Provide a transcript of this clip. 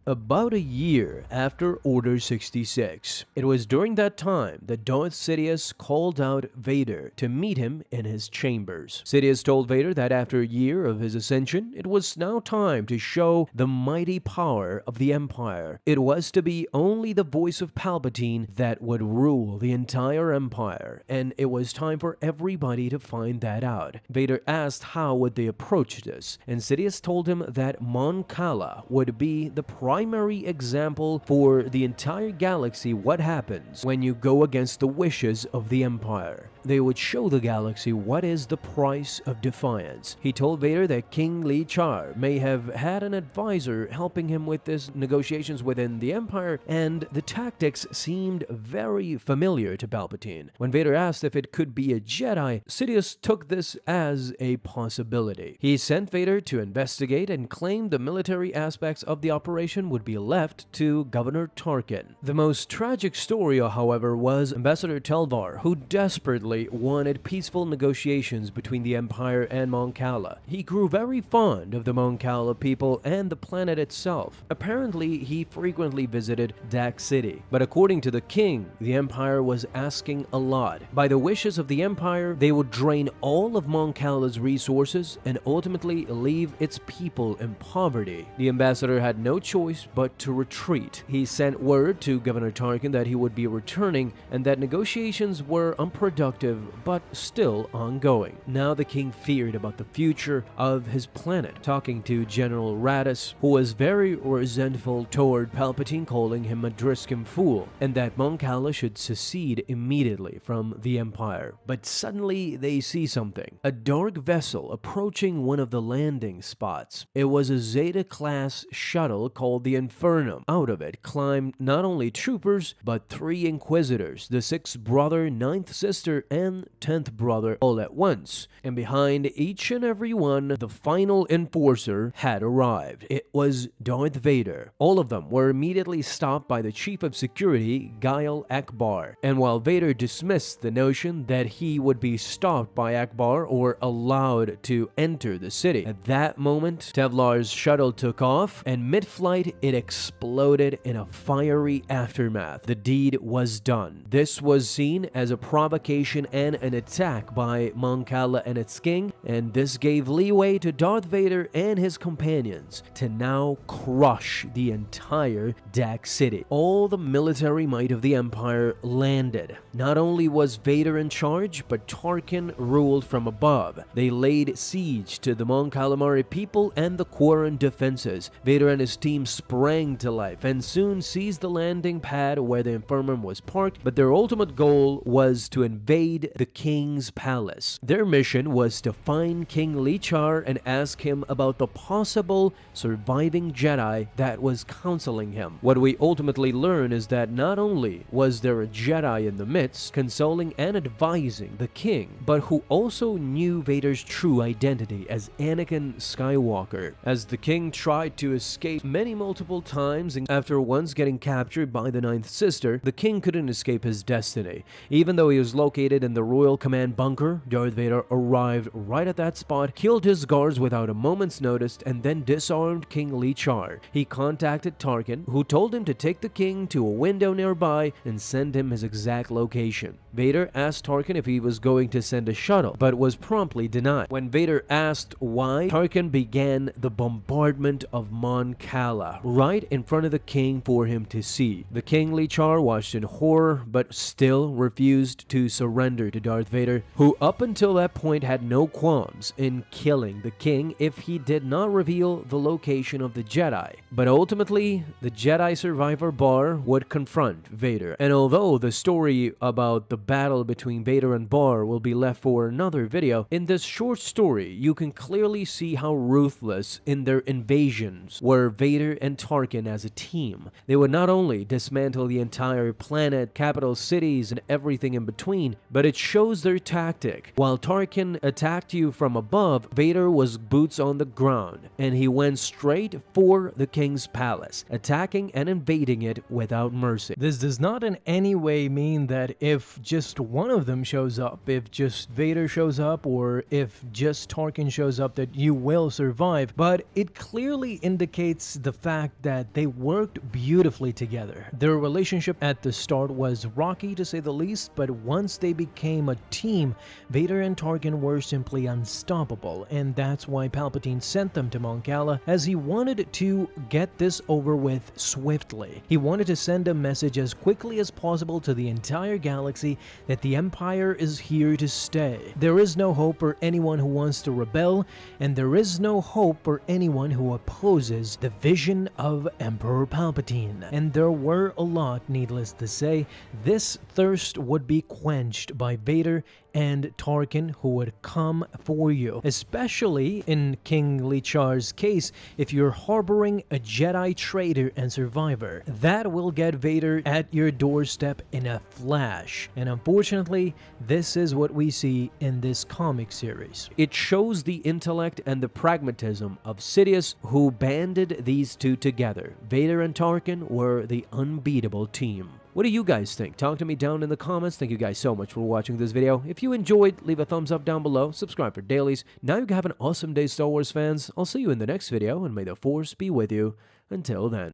about a year after Order 66. It was during that time that Darth Sidious called out Vader to meet him in his chambers. Sidious told Vader that after a year of his ascension, it was now time to show the mighty power of the Empire. It was to be only the voice of Palpatine that would rule the entire Empire, and it was time for everybody to find that out. Vader asked how would they approach this, and Sidious told him that Mon Cala would be the primary example for the entire galaxy what happens when you go against the wishes of the Empire. They would show the galaxy what is the price of defiance. He told Vader that King Li Char may have had an advisor helping him with his negotiations within the Empire, and the tactics seemed very familiar to Palpatine. When Vader asked if it could be a Jedi, Sidious took this as a possibility. He sent Vader to investigate and claimed the military aspects of the operation would be left to Governor Tarkin. The most tragic story, however, was Ambassador Telvar, who desperately wanted peaceful negotiations between the Empire and Mon Cala. He grew very fond of the Mon Cala people and the planet itself. Apparently, he frequently visited Dak City, but according to the king, the Empire was asking a lot. By the wishes of the Empire, they would drain all of Mon Cala's resources and ultimately leave its people in poverty. The ambassador had no choice but to retreat. He sent word to Governor Tarkin that he would be returning and that negotiations were unproductive but still ongoing. Now the king feared about the future of his planet, talking to General Radis, who was very resentful toward Palpatine calling him a Driskin fool, and that Mon Cala should secede immediately from the Empire. But suddenly they see something. A dark vessel approaching one of the landing spots. It was a Zeta-class shuttle called the Infernum. Out of it climbed not only troopers, but 3 Inquisitors, the 6th brother, 9th sister, and 10th brother all at once. And behind each and every one, the final enforcer had arrived. It was Darth Vader. All of them were immediately stopped by the Chief of Security, Gail Akbar. And while Vader dismissed the notion that he would be stopped by Akbar or allowed to enter the city, at that moment, Tevlar's shuttle took off, and mid-flight, it exploded in a fiery aftermath. The deed was done. This was seen as a provocation and an attack by Mon Cala and its king, and this gave leeway to Darth Vader and his companions to now crush the entire Dak City. All the military might of the Empire landed. Not only was Vader in charge, but Tarkin ruled from above. They laid siege to the Mon Calamari people and the Quarren defenses. Vader and his team sprang to life and soon seized the landing pad where the Infernum was parked, but their ultimate goal was to invade the king's palace. Their mission was to find King Li Char and ask him about the possible surviving Jedi that was counseling him. What we ultimately learn is that not only was there a Jedi in the midst, consoling and advising the king, but who also knew Vader's true identity as Anakin Skywalker. As the king tried to escape multiple times, and after once getting captured by the 9th sister, the king couldn't escape his destiny. Even though he was located in the Royal Command bunker, Darth Vader arrived right at that spot, killed his guards without a moment's notice, and then disarmed King Li Char. He contacted Tarkin, who told him to take the king to a window nearby and send him his exact location. Vader asked Tarkin if he was going to send a shuttle, but was promptly denied. When Vader asked why, Tarkin began the bombardment of Mon Cala, right in front of the king for him to see. The King Li Char watched in horror, but still refused to surrender to Darth Vader, who up until that point had no qualms in killing the king if he did not reveal the location of the Jedi. But ultimately, the Jedi survivor Bar would confront Vader, and although the story about the battle between Vader and Bar will be left for another video, in this short story you can clearly see how ruthless in their invasions were Vader and Tarkin as a team. They would not only dismantle the entire planet, capital cities, and everything in between, but it shows their tactic. While Tarkin attacked you from above, Vader was boots on the ground, and he went straight for the king's palace, attacking and invading it without mercy. This does not in any way mean that if just one of them shows up, if just Vader shows up, or if just Tarkin shows up, that you will survive. But it clearly indicates the fact that they worked beautifully together. Their relationship at the start was rocky to say the least, but once they became a team, Vader and Tarkin were simply unstoppable, and that's why Palpatine sent them to Mon Cala, as he wanted to get this over with swiftly. He wanted to send a message as quickly as possible to the entire galaxy that the Empire is here to stay. There is no hope for anyone who wants to rebel, and there is no hope for anyone who opposes the vision of Emperor Palpatine. And there were a lot, needless to say. This thirst would be quenched by Vader and Tarkin, who would come for you. Especially in King Lichar's case, if you're harboring a Jedi traitor and survivor, that will get Vader at your doorstep in a flash. And unfortunately, this is what we see in this comic series. It shows the intellect and the pragmatism of Sidious, who banded these two together. Vader and Tarkin were the unbeatable team. What do you guys think? Talk to me down in the comments. Thank you guys so much for watching this video. If you enjoyed, leave a thumbs up down below. Subscribe for dailies. Now you have an awesome day, Star Wars fans. I'll see you in the next video, and may the Force be with you. Until then.